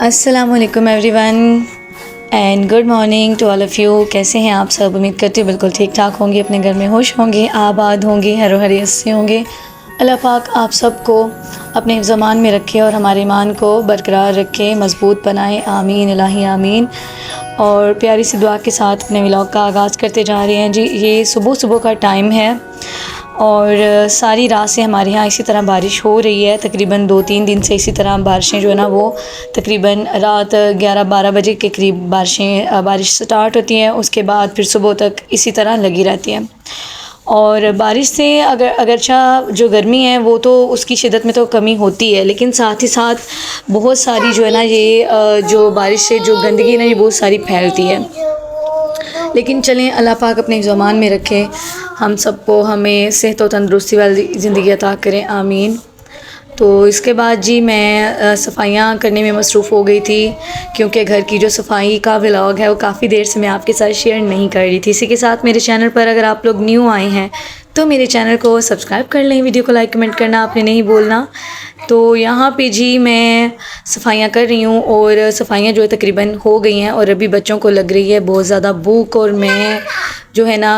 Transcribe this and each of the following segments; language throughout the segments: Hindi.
अस्सलामुअलैकुम everyone and good morning to all of you. कैसे हैं आप सब? उम्मीद करती हूँ बिल्कुल ठीक ठाक होंगे, अपने घर में खुश होंगे, आबाद होंगे, हरो हरियत से होंगे। अल्लाह पाक आप सबको अपने हिफ्ज़-ए-मान में रखे और हमारे ईमान को बरकरार रखे, मज़बूत बनाए। आमीन इलाही आमीन। और प्यारी सी दुआ के साथ अपने व्लॉग का आगाज़ करते जा रहे हैं जी। ये सुबह सुबह का टाइम है और सारी रात से हमारे यहाँ इसी तरह बारिश हो रही है। तकरीबन 2-3 दिन से इसी तरह बारिशें जो है ना वो तकरीबन रात 11-12 बजे के करीब बारिश स्टार्ट होती हैं, उसके बाद फिर सुबह तक इसी तरह लगी रहती है। और बारिश से अगरचा जो गर्मी है वो तो उसकी शिद्दत में तो कमी होती है, लेकिन साथ ही साथ बहुत सारी जो है ना ये जो बारिश से जो गंदगी है ना ये बहुत सारी फैलती है। लेकिन चलें, अल्लाह पाक अपने ज़मान में रखे हम सबको, हमें सेहत और तंदुरुस्ती वाली ज़िंदगी अता करें, आमीन। तो इसके बाद जी मैं सफाइयाँ करने में मसरूफ़ हो गई थी, क्योंकि घर की जो सफाई का व्लॉग है वो काफ़ी देर से मैं आपके साथ शेयर नहीं कर रही थी। इसी के साथ मेरे चैनल पर अगर आप लोग न्यू आए हैं तो मेरे चैनल को सब्सक्राइब कर लें, वीडियो को लाइक कमेंट करना आपने नहीं भूलना। तो यहाँ पे जी मैं सफाइयाँ कर रही हूँ और सफाइयाँ जो है तकरीबन हो गई हैं और अभी बच्चों को लग रही है बहुत ज़्यादा भूख और मैं जो है ना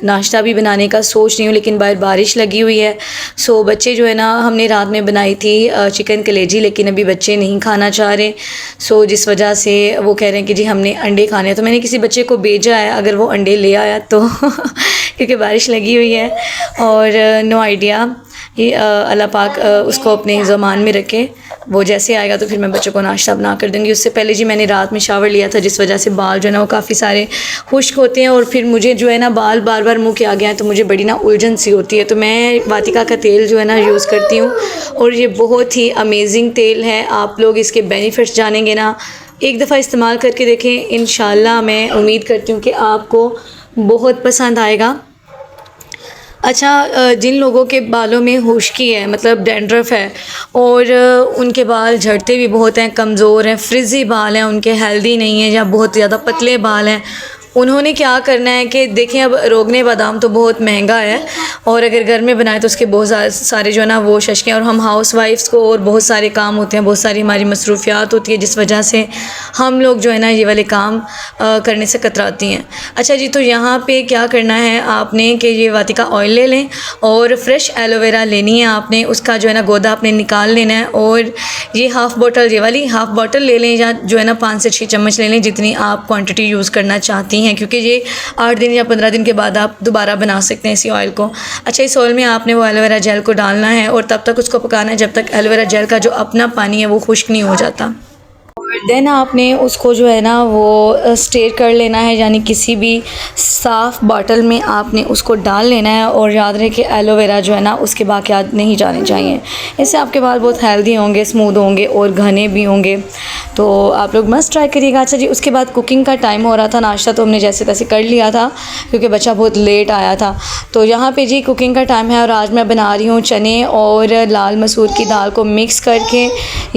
नाश्ता भी बनाने का सोच रही हूँ, लेकिन बाहर बारिश लगी हुई है। सो बच्चे जो है ना, हमने रात में बनाई थी चिकन कलेजी, लेकिन अभी बच्चे नहीं खाना चाह रहे। सो जिस वजह से वो कह रहे हैं कि जी हमने अंडे खाने हैं। तो मैंने किसी बच्चे को भेजा है, अगर वो अंडे ले आया तो क्योंकि बारिश लगी हुई है और नो आइडिया, ये अल्लाह पाक उसको अपने ज़मान में रखे। वो जैसे आएगा तो फिर मैं बच्चों को नाश्ता बना कर दूँगी। उससे पहले जी मैंने रात में शावर लिया था, जिस वजह से बाल जो है ना वो काफ़ी सारे खुश्क होते हैं और फिर मुझे जो है ना बाल बार बार मुँह के आ गया है तो मुझे बड़ी ना उलझन सी होती है। तो मैं वातिका का तेल जो है ना यूज़ करती हूँ और ये बहुत ही अमेजिंग तेल है। आप लोग इसके बेनिफिट्स जानेंगे ना, एक दफ़ा इस्तेमाल करके देखें, इंशाल्लाह मैं उम्मीद करती हूँ कि आपको बहुत पसंद आएगा। अच्छा, जिन लोगों के बालों में खुश्की है, मतलब डैंड्रफ है और उनके बाल झड़ते भी बहुत हैं, कमज़ोर हैं, फ्रिज़ी बाल हैं, उनके हेल्दी नहीं है या बहुत ज़्यादा पतले बाल हैं, उन्होंने क्या करना है कि देखें, अब रोगने बादाम तो बहुत महंगा है और अगर घर में बनाए तो उसके बहुत सारे जो है ना वो शशकें, और हम हाउस वाइफ्स को और बहुत सारे काम होते हैं, बहुत सारी हमारी मसरूफियात होती है, जिस वजह से हम लोग जो है ना ये वाले काम करने से कतराती हैं। अच्छा जी, तो यहाँ पे क्या करना है आपने कि ये वातिका ऑयल ले लें और फ्रेश एलोवेरा लेनी है आपने, उसका जो है ना गोदा आपने निकाल लेना है और ये हाफ़ बॉटल, ये वाली हाफ़ बॉटल ले लें या जो है ना 5 से 6 चम्मच ले लें, जितनी आप क्वांटिटी यूज़ करना चाहती हैं, क्योंकि ये 8 दिन या 15 दिन के बाद आप दोबारा बना सकते हैं इसी ऑयल को। अच्छा, इस ऑयल में आपने वो एलोवेरा जेल को डालना है और तब तक उसको पकाना है जब तक एलोवेरा जेल का जो अपना पानी है वो खुश्क नहीं हो जाता। और देन आपने उसको जो है ना वो स्टेर कर लेना है, यानी किसी भी साफ़ बॉटल में आपने उसको डाल लेना है। और याद रहे कि एलोवेरा जो है ना उसके बाक़ियात नहीं जाने चाहिए, इससे आपके बाल बहुत हेल्दी होंगे, स्मूथ होंगे और घने भी होंगे। तो आप लोग मस्ट ट्राई करिएगा। अच्छा जी, उसके बाद कुकिंग का टाइम हो रहा था, नाश्ता तो हमने जैसे तैसे कर लिया था क्योंकि बच्चा बहुत लेट आया था। तो यहाँ पे जी कुकिंग का टाइम है और आज मैं बना रही हूँ चने और लाल मसूर की दाल को मिक्स करके।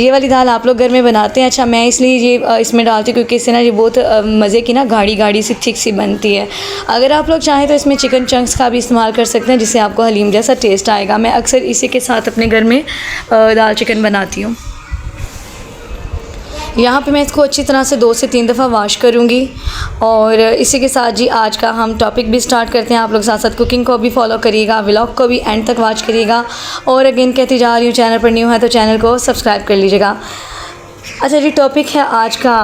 ये वाली दाल आप लोग घर में बनाते हैं? अच्छा, मैं इसलिए ये इसमें डालती हूँ क्योंकि इससे ना ये बहुत मज़े की ना गाढ़ी गाढ़ी सी थिक सी बनती है। अगर आप लोग चाहें तो इसमें चिकन चंक्स का भी इस्तेमाल कर सकते हैं, जिससे आपको हलीम जैसा टेस्ट आएगा। मैं अक्सर इसी के साथ अपने घर में दाल चिकन बनाती हूँ। यहाँ पे मैं इसको अच्छी तरह से 2 से 3 दफ़ा वॉश करूँगी। और इसी के साथ जी आज का हम टॉपिक भी स्टार्ट करते हैं। आप लोग साथ साथ कुकिंग को भी फॉलो करिएगा, व्लॉग को भी एंड तक वॉच करिएगा। और अगेन कहती जा रही हूँ, चैनल पर न्यू है तो चैनल को सब्सक्राइब कर लीजिएगा। अच्छा जी, टॉपिक है आज का।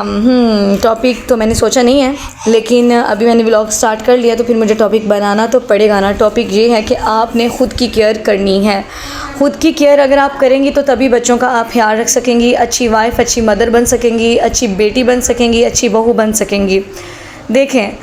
टॉपिक तो मैंने सोचा नहीं है, लेकिन अभी मैंने व्लॉग स्टार्ट कर लिया तो फिर मुझे टॉपिक बनाना तो पड़ेगा ना। टॉपिक ये है कि आपने ख़ुद की केयर करनी है। ख़ुद की केयर अगर आप करेंगी तो तभी बच्चों का आप ख्याल रख सकेंगी, अच्छी वाइफ़, अच्छी मदर बन सकेंगी, अच्छी बेटी बन सकेंगी, अच्छी बहू बन सकेंगी। देखें,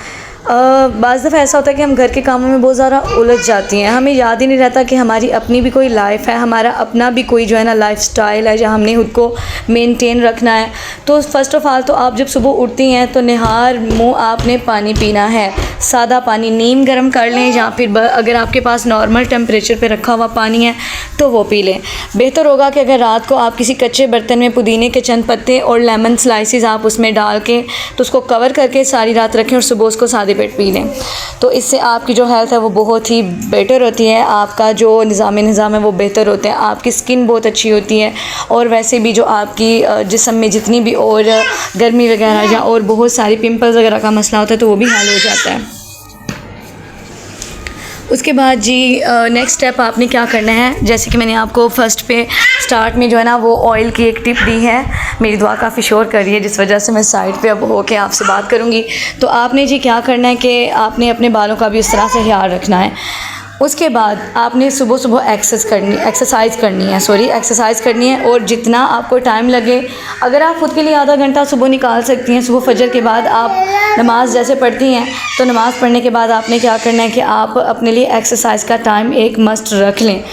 बाज़ दफ़ा ऐसा होता है कि हम घर के कामों में बहुत ज़्यादा उलझ जाती हैं, हमें याद ही नहीं रहता कि हमारी अपनी भी कोई लाइफ़ है, हमारा अपना भी कोई जो है ना लाइफ स्टाइल है, जहाँ हमने खुद को मेंटेन रखना है। तो फ़र्स्ट ऑफ़ ऑल तो आप जब सुबह उठती हैं तो निहार मुँह आपने पानी पीना है, सादा पानी, नीम गर्म कर लें या फिर अगर आपके पास नॉर्मल टेम्परेचर पे रखा हुआ पानी है तो वो पी लें। बेहतर होगा कि अगर रात को आप किसी कच्चे बर्तन में पुदीने के चंद पत्ते और लेमन स्लाइसेस आप उसमें डाल के तो उसको कवर करके सारी रात रखें और सुबह उसको सादे पेट पी लें। तो इससे आपकी जो हेल्थ है वो बहुत ही बेटर होती है, आपका जो निज़ाम है वो बेहतर होता है, आपकी स्किन बहुत अच्छी होती है, और वैसे भी जो आपकी जिस्म में जितनी भी और गर्मी वगैरह या और बहुत सारी पिंपल्स वगैरह का मसला होता है तो वो भी हल हो जाता है। उसके बाद जी नेक्स्ट स्टेप आपने क्या करना है, जैसे कि मैंने आपको फ़र्स्ट पे स्टार्ट में जो है ना वो ऑयल की एक टिप दी है, मेरी दुआ काफ़ी शोर कर रही है जिस वजह से मैं साइड पे अब होके आपसे बात करूँगी। तो आपने जी क्या करना है कि आपने अपने बालों का भी उस तरह से ख्याल रखना है। उसके बाद आपने सुबह सुबह एक्सरसाइज करनी है, और जितना आपको टाइम लगे, अगर आप ख़ुद के लिए आधा घंटा सुबह निकाल सकती हैं, सुबह फजर के बाद आप नमाज़ जैसे पढ़ती हैं तो नमाज़ पढ़ने के बाद आपने क्या करना है कि आप अपने लिए एक्सरसाइज का टाइम एक मस्ट रख लें।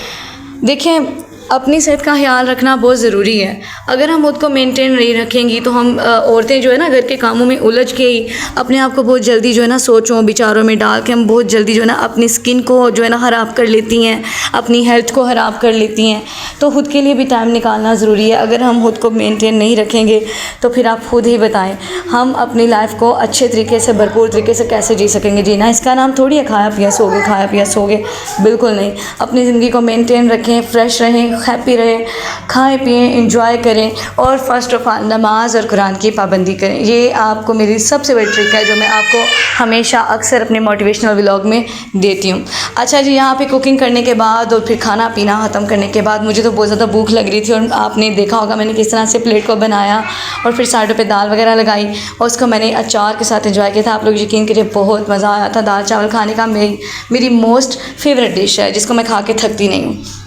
देखें, अपनी सेहत का ख्याल रखना बहुत ज़रूरी है। अगर हम खुद को मेंटेन नहीं रखेंगी तो हम औरतें जो है ना घर के कामों में उलझ के ही अपने आप को बहुत जल्दी जो है ना सोचों विचारों में डाल के हम बहुत जल्दी जो है ना अपनी स्किन को जो है ना ख़राब कर लेती हैं, अपनी हेल्थ को ख़राब कर लेती हैं। तो खुद के लिए भी टाइम निकालना ज़रूरी है। अगर हम खुद को मेंटेन नहीं रखेंगे तो फिर आप खुद ही बताएं हम अपनी लाइफ को अच्छे तरीके से भरपूर तरीके से कैसे जी सकेंगे। जीना इसका नाम थोड़ी है खाया पिया सो गए, बिल्कुल नहीं। अपनी ज़िंदगी को मेंटेन रखें, फ्रेश रहें, हैप्पी रहें, खाएं पिएं, इंजॉय करें, और फर्स्ट ऑफ ऑल नमाज और कुरान की पाबंदी करें। ये आपको मेरी सबसे बड़ी ट्रिक है जो मैं आपको हमेशा अक्सर अपने मोटिवेशनल व्लॉग में देती हूँ। अच्छा जी, यहाँ पे कुकिंग करने के बाद और फिर खाना पीना ख़त्म करने के बाद मुझे तो बहुत ज़्यादा भूख लग रही थी, और आपने देखा होगा मैंने किस तरह से प्लेट को बनाया और फिर साइडों पे दाल वगैरह लगाई और उसको मैंने अचार के साथ एंजॉय किया था। आप लोग यकीन करिए बहुत मज़ा आया था। दाल चावल खाने का मेरी मोस्ट फेवरेट डिश है जिसको मैं खा के थकती नहीं हूँ।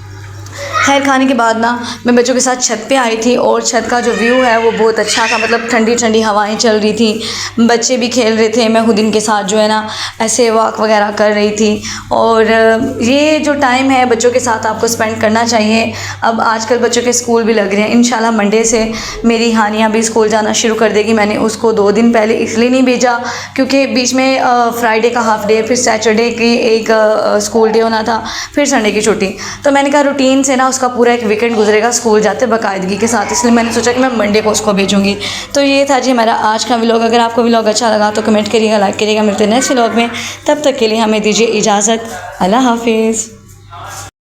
खैर, खाने के बाद ना मैं बच्चों के साथ छत पे आई थी, और छत का जो व्यू है वो बहुत अच्छा था, मतलब ठंडी ठंडी हवाएं चल रही थी, बच्चे भी खेल रहे थे, मैं खुद इनके साथ जो है ना ऐसे वॉक वगैरह कर रही थी। और ये जो टाइम है बच्चों के साथ आपको स्पेंड करना चाहिए। अब आजकल बच्चों के स्कूल भी लग रहे हैं, इंशाल्लाह मंडे से मेरी हानिया भी स्कूल जाना शुरू कर देगी। मैंने उसको 2 दिन पहले इसलिए नहीं भेजा क्योंकि बीच में फ्राइडे का हाफ डे, फिर सैटरडे की एक स्कूल डे होना था, फिर संडे की छुट्टी। तो मैंने कहा रूटीन से ना उसका पूरा एक वीकेंड गुजरेगा स्कूल जाते बाकायदगी के साथ, इसलिए मैंने सोचा कि मैं मंडे को उसको भेजूंगी। तो ये था जी मेरा आज का व्लॉग। अगर आपको व्लॉग अच्छा लगा तो कमेंट करिएगा, लाइक करिएगा। मिलते हैं नेक्स्ट व्लॉग में, तब तक के लिए हमें दीजिए इजाज़त। अल्लाह हाफिज़।